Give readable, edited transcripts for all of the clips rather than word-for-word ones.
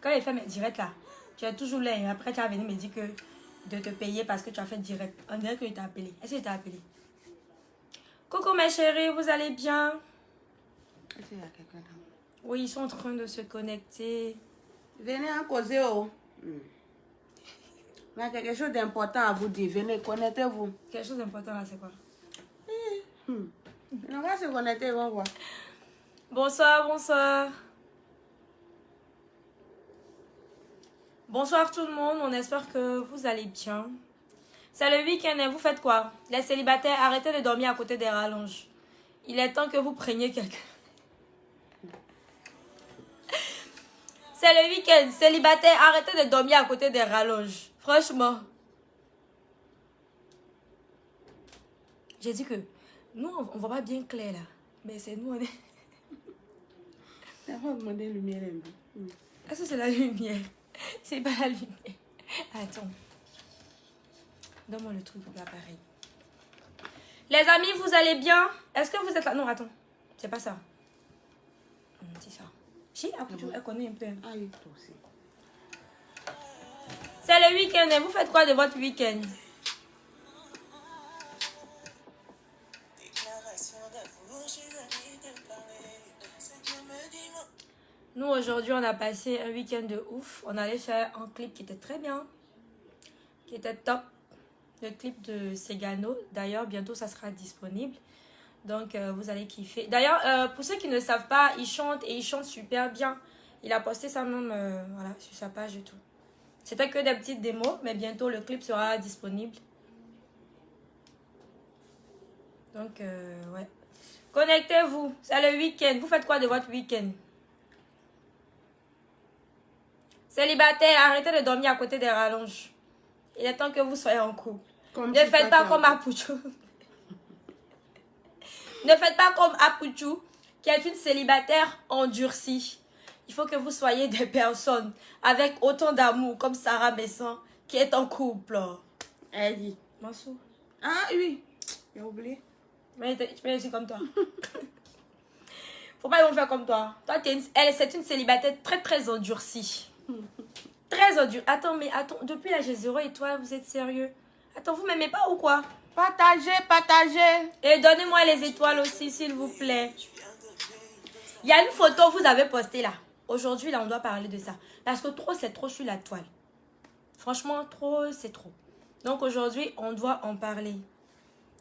Quand il fait mes directs là, tu es toujours là et après tu vas venir me dire que de te payer parce que tu as fait direct. On dirait qu'il t'a appelé. Est-ce qu'il t'a appelé? Coucou mes chéris, vous allez bien? Est-ce qu'il y a quelqu'un là? Oui, ils sont en train de se connecter. Venez en causer. Oh. Il y a quelque chose d'important à vous dire. Venez, connectez-vous. Quelque chose d'important là, c'est quoi? On va se connecter, on va voir. Bonsoir, bonsoir. Bonsoir tout le monde, on espère que vous allez bien. C'est le week-end et vous faites quoi? Les célibataires, arrêtez de dormir à côté des rallonges. Il est temps que vous preniez quelqu'un. C'est le week-end, célibataires, arrêtez de dormir à côté des rallonges. Franchement. J'ai dit que nous, on voit pas bien clair là. Mais c'est nous, on est... On va demander la lumière un peu. Est-ce que c'est la lumière? C'est pas la lumière. Attends. Donne-moi le truc de l'appareil. Les amis, vous allez bien? Est-ce que vous êtes là? Non, attends. C'est pas ça. C'est ça. Si, elle connaît un peu. Ah oui, toi aussi. C'est le week-end. Et vous faites quoi de votre week-end? Nous, aujourd'hui, on a passé un week-end de ouf. On allait faire un clip qui était très bien. Qui était top. Le clip de Segano. D'ailleurs, bientôt, ça sera disponible. Donc, vous allez kiffer. D'ailleurs, pour ceux qui ne savent pas, il chante et il chante super bien. Il a posté ça même voilà, sur sa page et tout. C'était que des petites démos, mais bientôt, le clip sera disponible. Donc, ouais. Connectez-vous. C'est le week-end. Vous faites quoi de votre week-end? Célibataire, arrêtez de dormir à côté des rallonges. Il est temps que vous soyez en couple. Ne faites pas comme Apuchou. Ne faites pas comme Apuchou, qui est une célibataire endurcie. Il faut que vous soyez des personnes avec autant d'amour, comme Sarah Besson, qui est en couple. Elle dit. Mansou. Ah oui. J'ai oublié. Mais tu peux aussi comme toi. Faut pas faire comme toi. Toi, c'est une célibataire très très endurcie. Très endurcie. Attends, mais attends, depuis la G0 et toi, vous êtes sérieux? Attends, vous m'aimez pas ou quoi? Partagez, partagez. Et donnez-moi les étoiles aussi, s'il vous plaît. Il y a une photo que vous avez postée là. Aujourd'hui, là, on doit parler de ça. Parce que trop, c'est trop sur la toile. Franchement, trop, c'est trop. Donc aujourd'hui, on doit en parler.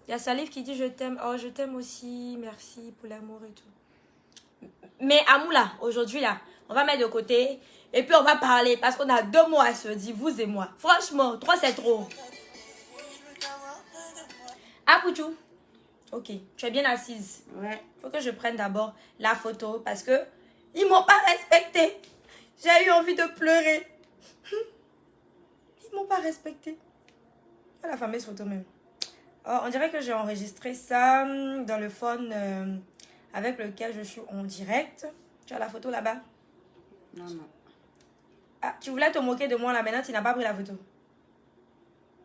Il y a Salif qui dit je t'aime. Oh, je t'aime aussi. Merci pour l'amour et tout. Mais Amou là, aujourd'hui là, on va mettre de côté. Et puis on va parler. Parce qu'on a 2 mots à se dire, vous et moi. Franchement, 3 c'est trop. Ah, Pouchou. Ok, tu es bien assise. Ouais. Faut que je prenne d'abord la photo parce que ils m'ont pas respecté. J'ai eu envie de pleurer. Ils m'ont pas respecté. Ah, la fameuse photo même. Oh, on dirait que j'ai enregistré ça dans le phone avec lequel je suis en direct. Tu as la photo là-bas? Non, non. Ah, tu voulais te moquer de moi là, maintenant tu n'as pas pris la photo.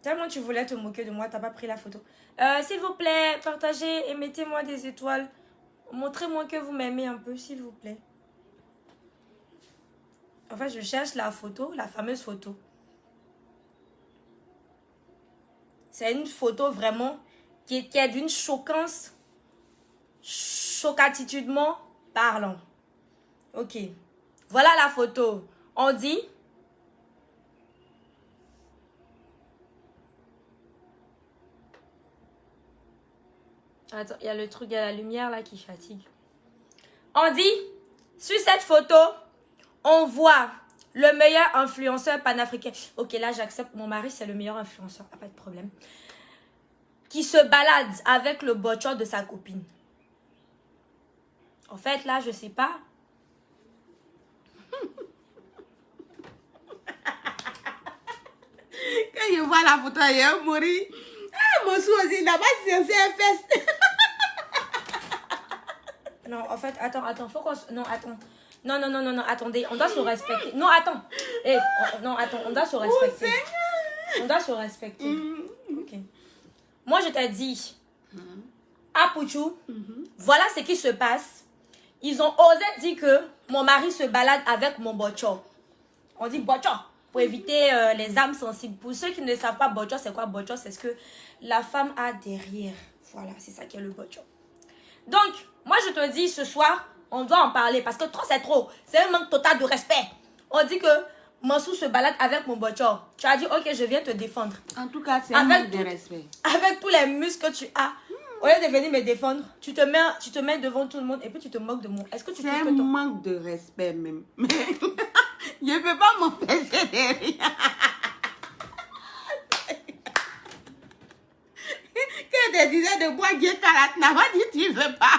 Tellement tu voulais te moquer de moi, tu n'as pas pris la photo. S'il vous plaît, partagez et mettez-moi des étoiles. Montrez-moi que vous m'aimez un peu, s'il vous plaît. En fait, je cherche la photo, la fameuse photo. C'est une photo vraiment qui est d'une choquance, chocatitudement parlant. Ok. Voilà la photo. On dit... Attends, il y a le truc, il y a la lumière là qui fatigue. On dit, sur cette photo, on voit le meilleur influenceur panafricain. Ok, là j'accepte, mon mari c'est le meilleur influenceur, pas de problème. Qui se balade avec le botchor de sa copine. En fait, là, je sais pas. Quand je vois la photo, il a mourir. Ah, mon sourd, il n'a pas censé faire. Non, en fait, attends, faut qu'on... Non, attends. Non, attendez, on doit se respecter. Non, attends. Non, attends, on doit se respecter. On doit se respecter. Ok. Moi, je t'ai dit, à Pouchou, voilà ce qui se passe. Ils ont osé dire que mon mari se balade avec mon botchor. On dit bocho pour éviter les âmes sensibles. Pour ceux qui ne savent pas bocho, c'est quoi bocho? C'est ce que la femme a derrière. Voilà, c'est ça qui est le bocho. Donc, moi je te dis ce soir, on doit en parler parce que trop c'est trop. C'est un manque total de respect. On dit que Mansour se balade avec mon bocho. Tu as dit ok, je viens te défendre. En tout cas, c'est un manque de respect. Avec tous les muscles que tu as. Au lieu de venir me défendre, tu te mets devant tout le monde et puis tu te moques de moi. Est-ce que tu trouves que c'est un manque de respect même. Mais je ne peux pas m'empêcher de rire. Quand tu disais de boire Dieu Karat, n'a pas dit tu ne veux pas.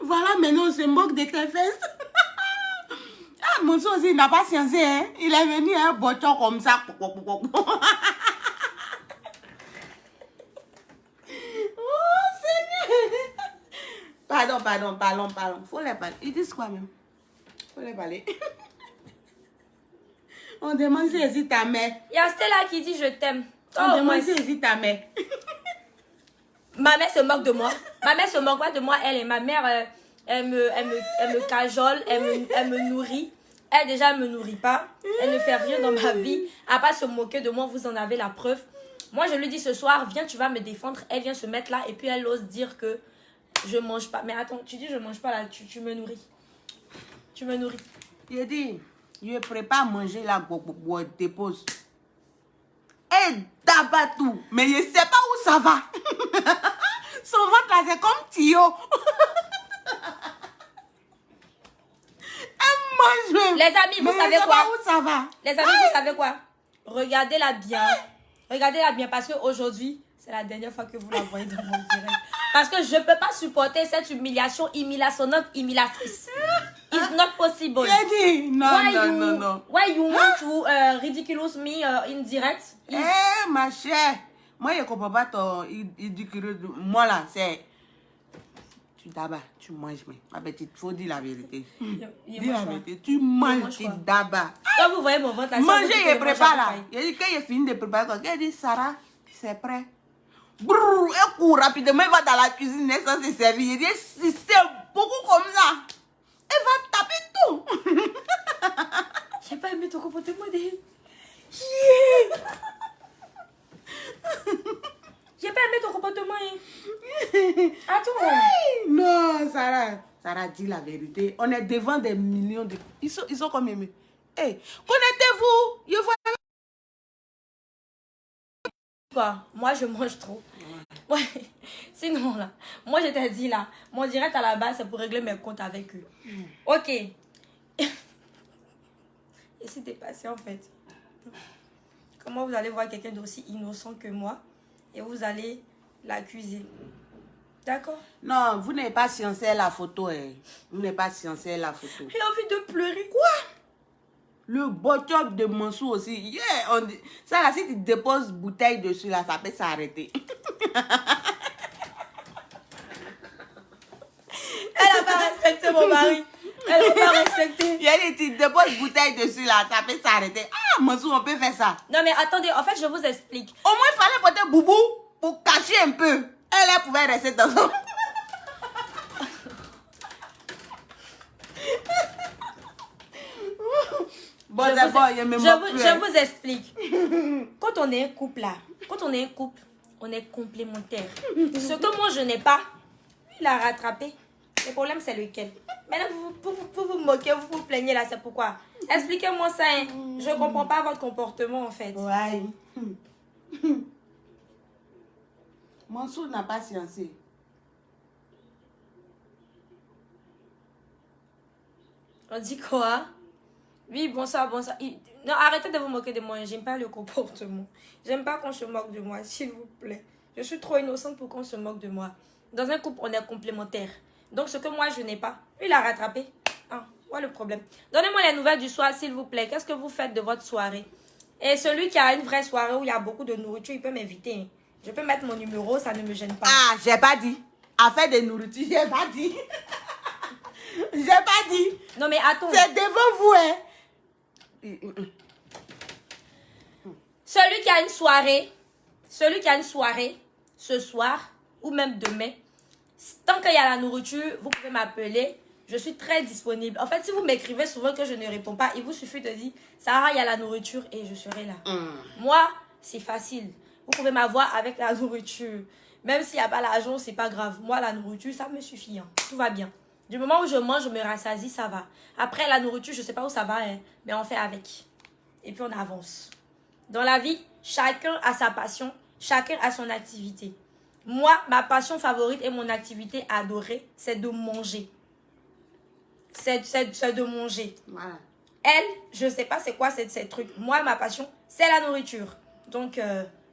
Voilà, maintenant on se moque de tes fesses. Ah, mon soeur aussi, il n'a pas sciencé, hein. Il est venu un bochon comme ça. Pardon, parlons. Faut les parler. Ils disent quoi même? Faut les parler. On demande si c'est ta mère. Il y a Stella qui dit je t'aime. On demande si c'est ta mère. Ma mère se moque de moi. Ma mère se moque pas de moi. Elle et ma mère, elle me cajole, elle me nourrit. Elle déjà elle me nourrit pas. Elle ne fait rien dans ma vie. À part se moquer de moi, vous en avez la preuve. Moi je lui dis ce soir, viens, tu vas me défendre. Elle vient se mettre là et puis elle ose dire que je mange pas. Mais attends, tu dis je mange pas là, tu me nourris. Tu me nourris. Il dit, je prépare à manger là pour dépose. Et d'abord tout. Mais je ne sais pas où ça va. Son ventre là, c'est comme Tio. Elle mange même. Les amis, vous savez quoi? Où ça va? Les amis, vous savez quoi? Regardez-la bien. Regardez-la bien parce qu'aujourd'hui, c'est la dernière fois que vous la voyez dans mon direct. Parce que je ne peux pas supporter cette humiliation humiliatrice. It's not possible. Dit, non. Why you want to ridiculous me in direct? Ma chère, moi je ne comprends pas ton ridicule. Moi là, c'est... Tu dabas, tu manges, mais ma petite, il faut dire la vérité. Dis la vérité, tu manges, tu dabas. Quand vous voyez mon ventre là, manger et prépare là. Il dit, quand il finit de préparer, il dit, Sarah, c'est prêt. Brrr, elle court rapidement, elle va dans la cuisine, elle s'en servir. Il dit, si c'est beaucoup comme ça, elle va taper tout. J'ai pas aimé ton comportement de... J'ai pas aimé ton comportement. Attends. Non, Sarah dit la vérité. On est devant des millions de... Ils sont comme aimés. Hey, connectez-vous. Je vois... Quoi? Moi, je mange trop. Ouais. Sinon, là, moi, je t'ai dit, là, mon direct à la base, c'est pour régler mes comptes avec eux. Ok. Et si t'es passé, en fait? Comment vous allez voir quelqu'un d'aussi innocent que moi et vous allez l'accuser? D'accord? Non, vous n'avez pas sciencé la photo. Hein. Vous n'avez pas sciencé la photo. J'ai envie de pleurer. Quoi? Le bottom de Mansour aussi. Yeah, on dit... Ça là, si tu déposes bouteille dessus là, ça peut s'arrêter. Elle n'a pas respecté mon mari. Elle n'a pas respecté. Il y a des tu déposes bouteille dessus là, ça peut s'arrêter. Ah, Mansour, on peut faire ça. Non mais attendez, en fait, je vous explique. Au moins, il fallait porter boubou pour cacher un peu. Elle pouvait rester dans son... Bon, d'abord, il y a même je vous explique. Quand on est un couple là, on est complémentaires. Ce que moi je n'ai pas, il a rattrapé. Le problème c'est lequel? Maintenant vous vous moquez, vous vous plaignez là, c'est pourquoi? Expliquez-moi ça, hein. Je ne comprends pas votre comportement en fait. Ouais. Mansour n'a pas sciencé. On dit quoi? Oui, bonsoir. Non, arrêtez de vous moquer de moi. J'aime pas le comportement. J'aime pas qu'on se moque de moi, s'il vous plaît. Je suis trop innocente pour qu'on se moque de moi. Dans un couple, on est complémentaires. Donc, ce que moi, je n'ai pas, lui, il a rattrapé. Ah, voilà le problème. Donnez-moi les nouvelles du soir, s'il vous plaît. Qu'est-ce que vous faites de votre soirée? Et celui qui a une vraie soirée où il y a beaucoup de nourriture, il peut m'inviter. Je peux mettre mon numéro, ça ne me gêne pas. Ah, j'ai pas dit. Affaire de nourriture, j'ai pas dit. J'ai pas dit. Non, mais attends. C'est devant vous, hein. Celui qui a une soirée, ce soir, ou même demain, tant qu'il y a la nourriture, vous pouvez m'appeler. Je suis très disponible. En fait, si vous m'écrivez souvent que je ne réponds pas, il vous suffit de dire, Sarah, il y a la nourriture et je serai là. Moi, c'est facile. Vous pouvez m'avoir avec la nourriture. Même s'il n'y a pas l'argent, c'est pas grave. Moi, la nourriture, ça me suffit. Hein. Tout va bien. Du moment où je mange, je me rassasie, ça va. Après, la nourriture, je ne sais pas où ça va, hein, mais on fait avec. Et puis, on avance. Dans la vie, chacun a sa passion, chacun a son activité. Moi, ma passion favorite et mon activité adorée, c'est de manger. C'est de manger. Voilà. Elle, je ne sais pas c'est quoi ces trucs. Moi, ma passion, c'est la nourriture. Donc,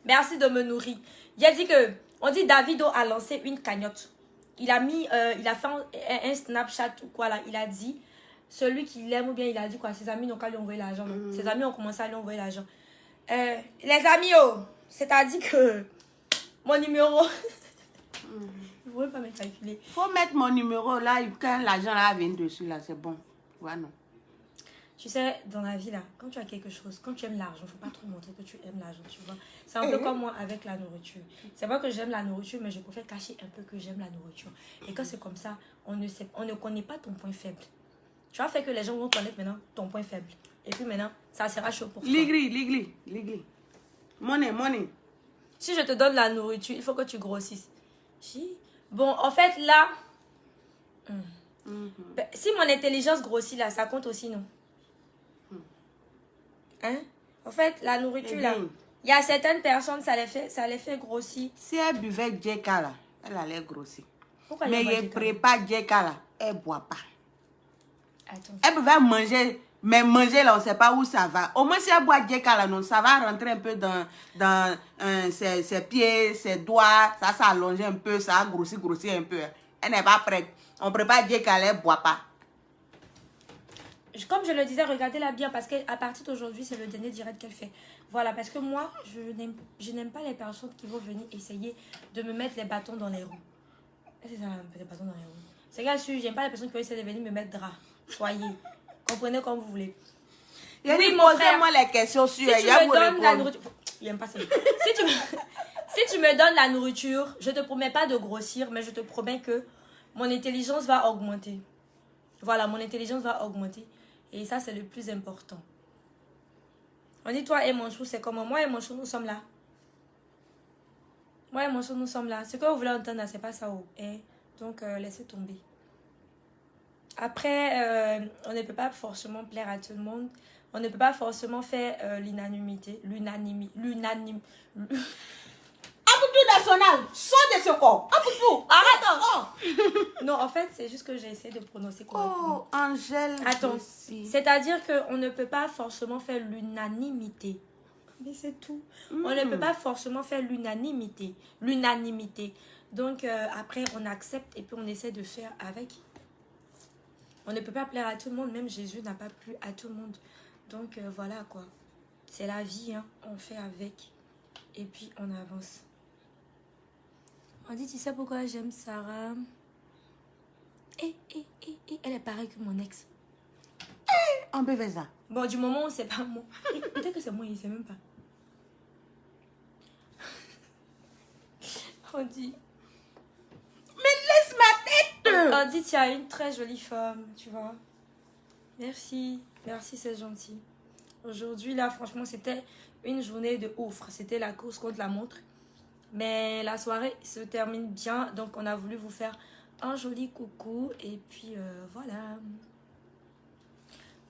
merci de me nourrir. Il a dit que, on dit Davido a lancé une cagnotte. Il a mis, il a fait un Snapchat ou quoi là. Il a dit, celui qui l'aime ou bien il a dit quoi, ses amis n'ont qu'à lui envoyer l'argent. Ses amis ont commencé à lui envoyer l'argent. Les amis, oh, c'est-à-dire que mon numéro, vous ne pouvez pas me calculer. Faut mettre mon numéro là, quand l'argent là vient dessus là, c'est bon. Ouais, non. Tu sais, dans la vie là, quand tu as quelque chose, quand tu aimes l'argent, il ne faut pas trop montrer que tu aimes l'argent, tu vois. C'est un peu comme moi avec la nourriture. C'est vrai que j'aime la nourriture, mais je préfère cacher un peu que j'aime la nourriture. Et quand c'est comme ça, on ne connaît pas ton point faible. Tu vas faire que les gens vont connaître maintenant ton point faible. Et puis maintenant, ça sera chaud pour toi. Ligri. Money. Si je te donne la nourriture, il faut que tu grossisses. Bon, en fait, là, si mon intelligence grossit là, ça compte aussi, non? Hein? En fait, la nourriture là, il y a certaines personnes, ça les fait grossir. Si elle buvait Jeka là, elle allait grossir. Pourquoi mais elle prépare Jeka là, elle ne boit pas. Attends. Elle pouvait manger, mais manger là, on ne sait pas où ça va. Au moins si elle boit Jeka là, non, ça va rentrer un peu dans ses pieds, ses doigts, ça s'allonge un peu, ça a grossi un peu. Elle n'est pas prête. On prépare Jeka là, elle ne boit pas. Comme je le disais, regardez-la bien parce qu'à partir d'aujourd'hui, c'est le dernier direct qu'elle fait. Voilà, parce que moi, je n'aime pas les personnes qui vont venir essayer de me mettre les bâtons dans les roues. C'est ça, les bâtons dans les roues. C'est gars, j'aime pas les personnes qui vont essayer de venir me mettre drap. Soyez. Comprenez comme vous voulez. Oui, posez-moi les questions sur si tu me donnes la nourriture... Il aime pas ça. Si tu me donnes la nourriture, je te promets pas de grossir, mais je te promets que mon intelligence va augmenter. Voilà, mon intelligence va augmenter. Et ça, c'est le plus important. On dit, toi et mon chou, c'est comment? Moi et mon chou, nous sommes là. Moi et mon chou, nous sommes là. Ce que vous voulez entendre, c'est pas ça. Donc, laissez tomber. Après, on ne peut pas forcément plaire à tout le monde. On ne peut pas forcément faire l'unanimité. Apoutou national, sors de ce corps. Apoutou, arrête. Non, en fait, c'est juste que j'ai essayé de prononcer correctement. Oh, Angèle. Attends, c'est-à-dire qu'on ne peut pas forcément faire l'unanimité. Mais c'est tout. On ne peut pas forcément faire l'unanimité. Donc, après, on accepte et puis on essaie de faire avec. On ne peut pas plaire à tout le monde. Même Jésus n'a pas plu à tout le monde. Donc, voilà quoi. C'est la vie, hein. On fait avec. Et puis, on avance. On dit, tu sais pourquoi j'aime Sarah? Elle est pareille que mon ex. On peut faire ça. Bon, du moment où c'est pas moi. Peut-être que c'est moi, il ne sait même pas. On dit... Mais laisse ma tête. On dit, tu as une très jolie femme, tu vois. Merci, c'est gentil. Aujourd'hui, là, franchement, c'était une journée de ouf. C'était la course contre la montre. Mais la soirée se termine bien. Donc, on a voulu vous faire un joli coucou. Et puis, voilà.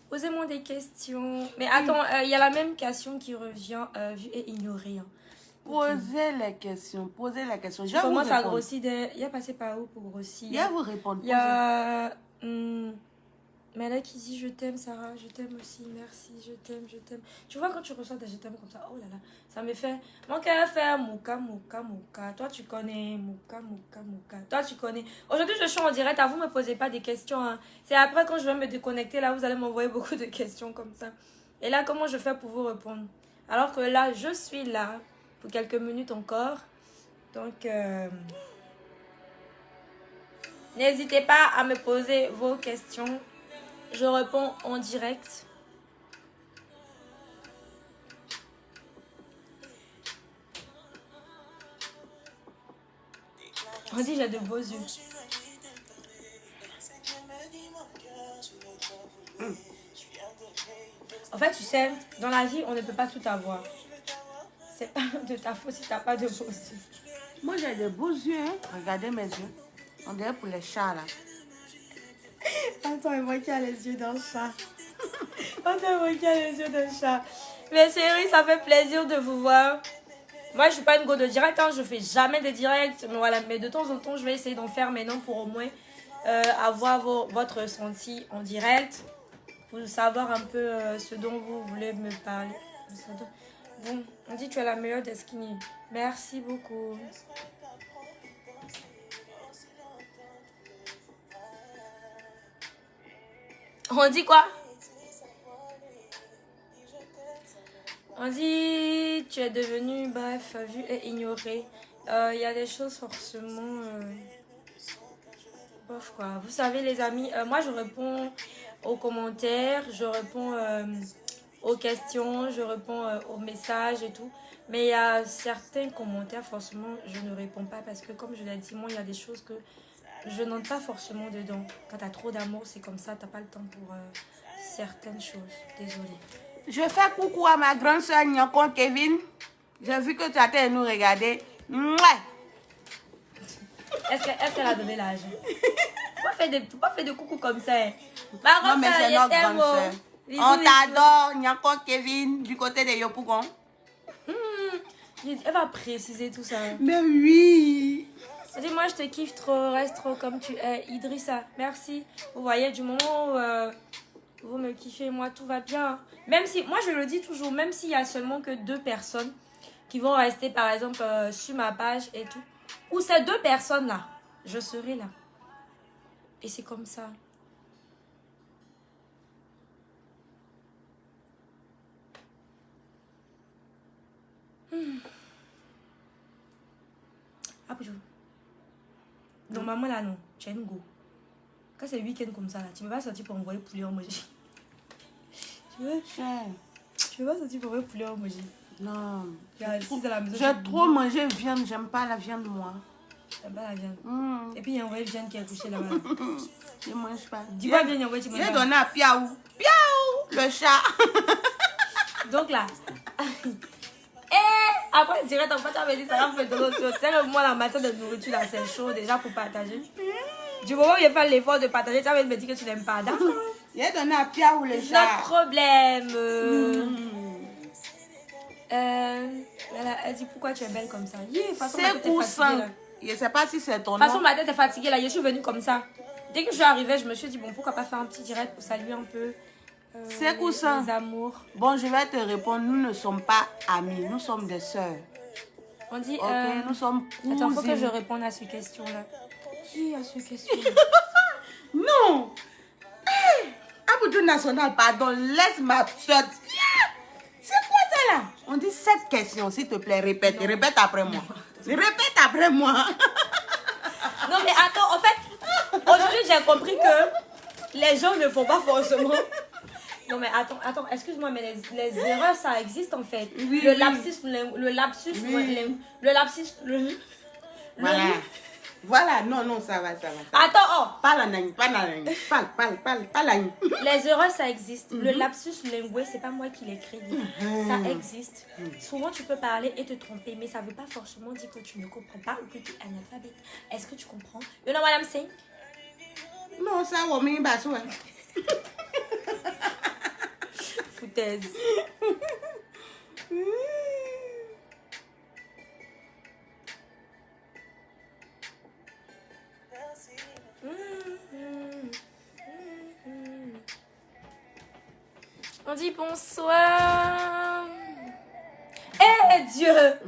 Posez-moi des questions. Mais attends, il y a la même question qui revient, vue et ignorée. Hein. Posez les questions. Je commence à grossir. Il y a passé par où pour grossir? Je vais vous répondre. Il y a... mais là qui dit je t'aime Sarah, je t'aime aussi, merci, je t'aime. Tu vois quand tu reçois des je t'aime comme ça, oh là là, ça me fait... Mon cœur fait mouka. Toi tu connais, mouka. Toi tu connais. Aujourd'hui je suis en direct, à vous me posez pas des questions. Hein. C'est après quand je vais me déconnecter, là vous allez m'envoyer beaucoup de questions comme ça. Et là comment je fais pour vous répondre? Alors que là je suis là pour quelques minutes encore. Donc... n'hésitez pas à me poser vos questions. Je réponds en direct. On dit j'ai de beaux yeux. En fait, tu sais, dans la vie, on ne peut pas tout avoir. C'est pas de ta faute si tu n'as pas de beaux yeux. Moi, j'ai de beaux yeux, hein. Regardez mes yeux. On dirait pour les chats, là. Attends, et moi qui a les yeux d'un chat. Attends, moi qui a les yeux d'un chat. Mais chérie, ça fait plaisir de vous voir. Moi, je suis pas une go de direct, hein. Je fais jamais de direct. Mais voilà, mais de temps en temps, je vais essayer d'en faire maintenant pour au moins avoir votre ressenti en direct. Pour savoir un peu ce dont vous voulez me parler. Bon, on dit que tu es la meilleure des skinny. Merci beaucoup. On dit quoi? On dit tu es devenu, bref, vu et ignoré. Il y a des choses forcément... bof quoi. Vous savez les amis, moi je réponds aux commentaires, je réponds aux questions, je réponds aux messages et tout. Mais il y a certains commentaires, forcément, je ne réponds pas parce que comme je l'ai dit, moi il y a des choses que je n'entre pas forcément dedans. Quand tu as trop d'amour, c'est comme ça, tu n'as pas le temps pour certaines choses. Désolée. Je fais coucou à ma grande soeur Nyoko Kevin. J'ai vu que tu as été nous regarder. Mouais. Est-ce qu'elle a donné l'âge? Pourquoi faire de coucou comme ça? Ma Non, mais c'est notre grande soeur. On t'adore, Nyoko Kevin, du côté de Yopougon. Elle va préciser tout ça. Mais oui. Dis-moi, je te kiffe trop, reste trop comme tu es. Idrissa, merci. Vous voyez, du moment où vous me kiffez, moi, tout va bien. Même si, moi, je le dis toujours, même s'il y a seulement que 2 personnes qui vont rester, par exemple, sur ma page et tout. Ou ces 2 personnes-là, je serai là. Et c'est comme ça. Ah, bonjour. Normalement, là, non. Tu as une go. Quand c'est le week-end comme ça, là, tu ne vas pas sortir pour envoyer poulet en manger. Tu veux pas sortir pour envoyer poulet en manger. Non. J'ai trop mangé viande. J'aime pas la viande, moi. T'aimes pas la viande. Et puis, il y a envoyé viande qui est couchée là-bas. Je mange pas. Dis-moi bien, il y a envoyé tu manges pas. J'ai donné à Piaou. Piaou, le chat. Donc là... Après, direct, en fait, tu avais dit ça va faire de l'autre chose. C'est que moi, la matière de nourriture, là, c'est chaud déjà pour partager. Du moment où il fait l'effort de partager, tu vas me dire que tu n'aimes pas. D'accord? J'ai donné à Piaou le chat. Pas de problème. Elle dit pourquoi tu es belle comme ça. C'est cousin. Je ne sais pas si c'est ton nom. De toute façon, ma tête est fatiguée là. Je suis venue comme ça. Dès que je suis arrivée, je me suis dit, bon, pourquoi pas faire un petit direct pour saluer un peu. C'est cousin. Les amours. Bon, je vais te répondre. Nous ne sommes pas amis. Nous sommes des sœurs. On dit. Ok, nous sommes cousines. Attends, il faut que je réponde à cette question-là. Qui a cette question-là? Non. Aboudou National, pardon. Laisse ma soeur. C'est quoi ça là? On dit 7 questions, s'il te plaît. Répète. Non. Répète après moi. Répète après moi. Non, mais attends, en fait, aujourd'hui, j'ai compris que les gens ne font pas forcément. Non, mais attends, excuse-moi, mais les erreurs, ça existe en fait. Oui, le lapsus, Voilà, non, ça va. Attends, Parle. Les erreurs, ça existe. Le lapsus lingué, c'est pas moi qui l'ai créé. Ça existe. Souvent, tu peux parler et te tromper, mais ça veut pas forcément dire que tu ne comprends pas ou que tu es analphabète. Est-ce que tu comprends? You know what I'm saying? Non, ça va me battre. Foutaise. On dit bonsoir. Eh Dieu.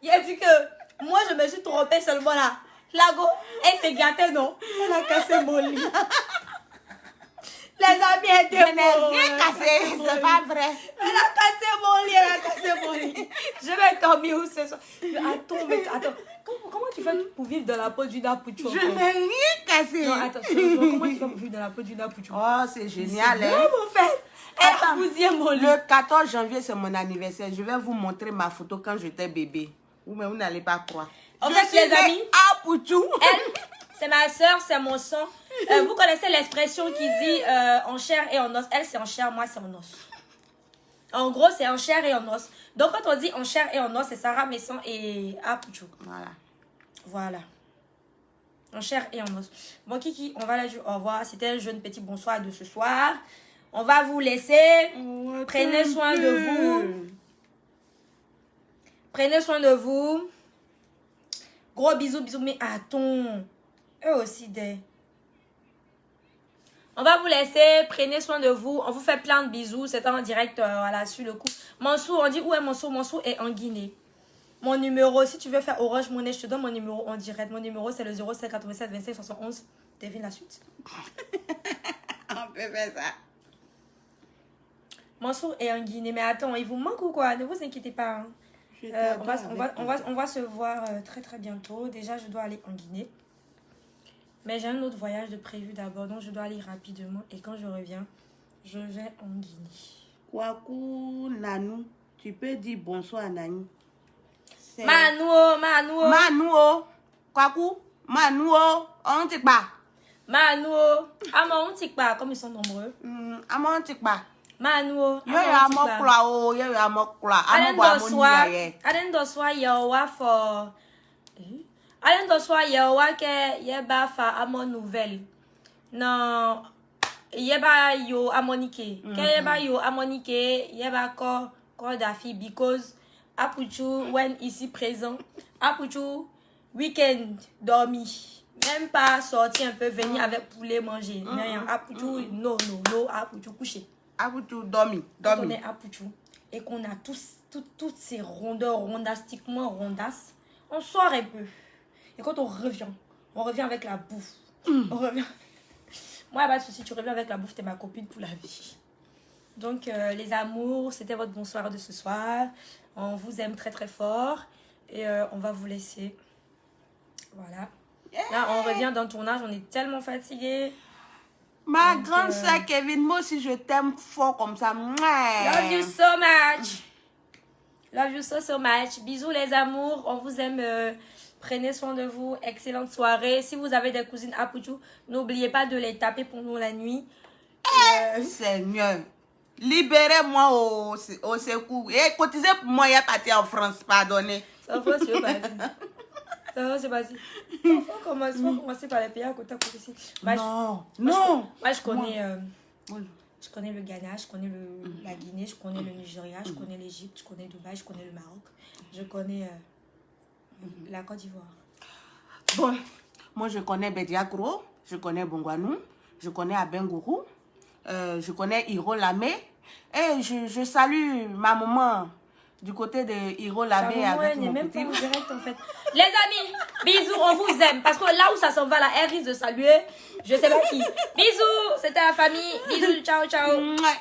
Il a dit que moi je me suis trompée seulement là. Lago, elle s'est gâtée, non? Elle a cassé mon lit. Les amis étaient Je n'ai rien cassé, c'est pas vrai. Elle a cassé mon lit, Je vais dormir où ce soir? Attends. Comment tu fais pour vivre dans la peau d'une apouchon? Je n'ai rien cassé. Non, attends, comment tu fais pour vivre dans la peau d'une apouchon? Oh, c'est génial, hein? Vraiment fait. Elle a bousillé mon lit. Le 14 janvier, c'est mon anniversaire. Je vais vous montrer ma photo quand j'étais bébé. Ou même vous n'allez pas croire. En fait, les amis, Apouchou. elle, c'est ma soeur, c'est mon sang. Vous connaissez l'expression qui dit en chair et en os. Elle, c'est en chair, moi, c'est en os. En gros, c'est en chair et en os. Donc, quand on dit en chair et en os, c'est Sarah Messon et Apuchou. Voilà. Voilà. En chair et en os. Bon, Kiki, on va la dire au revoir. C'était un jeune petit bonsoir de ce soir. On va vous laisser. Prenez soin de vous. Prenez soin de vous. Gros bisous, bisous. Mais attends. Eux aussi, des... On va vous laisser. Prenez soin de vous. On vous fait plein de bisous. C'est en direct, voilà, sur le coup. Mansour, on dit où est Mansour? Mansour est en Guinée. Mon numéro, si tu veux faire Orange Money, je te donne mon numéro en direct. Mon numéro, c'est le 0787 25 71. Devine la suite. On peut faire ça. Mansour est en Guinée. Mais attends, il vous manque ou quoi? Ne vous inquiétez pas. Hein. On va se voir très très bientôt. Déjà, je dois aller en Guinée. Mais j'ai un autre voyage de prévu d'abord. Donc, je dois aller rapidement. Et quand je reviens, je vais en Guinée. Kwaku Nanou, tu peux dire bonsoir à Nani. Manuo. Manuo. Kwaku, Manuo, on t'y pas. Manuo. Amon Tikpa, comme ils sont nombreux. Amon t'y pas. Manuo. Yo ya mokla o, yo ya mokla. Aden doswa yewa for. Aden doswa yewa ke yeba fa amon nouvelle. Non. Yeba yo amonike. Ke yeba yo amonike, yeba ko dafi because Apuchou when ici présent. Apuchou weekend dormi. Même pas sortir un peu venir avec poulet manger. Rien. Apuchou non. Apuchou couché. Apuchou dormi. Quand on est Apuchou et qu'on a toutes ces rondeurs rondastiquement rondasses, on sort un peu. Et quand on revient avec la bouffe. On revient. Moi, pas de souci, tu reviens avec la bouffe, t'es ma copine pour la vie. Donc, les amours, c'était votre bonsoir de ce soir. On vous aime très très fort. Et on va vous laisser. Voilà. Là, on revient d'un tournage, on est tellement fatigués. Ma grande sœur Kevin, moi aussi je t'aime fort comme ça. Love you so much. Love you so much. Bisous les amours, on vous aime. Prenez soin de vous. Excellente soirée. Si vous avez des cousines à Pouchou, n'oubliez pas de les taper pour nous la nuit. Seigneur, libérez-moi au secours. Et cotisez pour moi, il y a parti en France, pardonnez. Ça va, c'est parti. Ça va, c'est parti. Il faut commencer par les pays à côté ici. Non. Moi, je connais le Ghana, je connais la Guinée, je connais le Nigeria, je connais l'Égypte, je connais Dubaï, je connais le Maroc, je connais la Côte d'Ivoire. Bon, moi je connais Bediagro, je connais Bongwanou, je connais Abengourou, je connais Hiro Lamé et je salue ma maman du côté de Hiro Lamé avec mon même petit. pas en direct en fait. Les amis, bisous, on vous aime parce que là où ça s'en va, là, elle risque de saluer, je sais pas qui. Bisous, c'était la famille. Bisous, ciao. Mouais.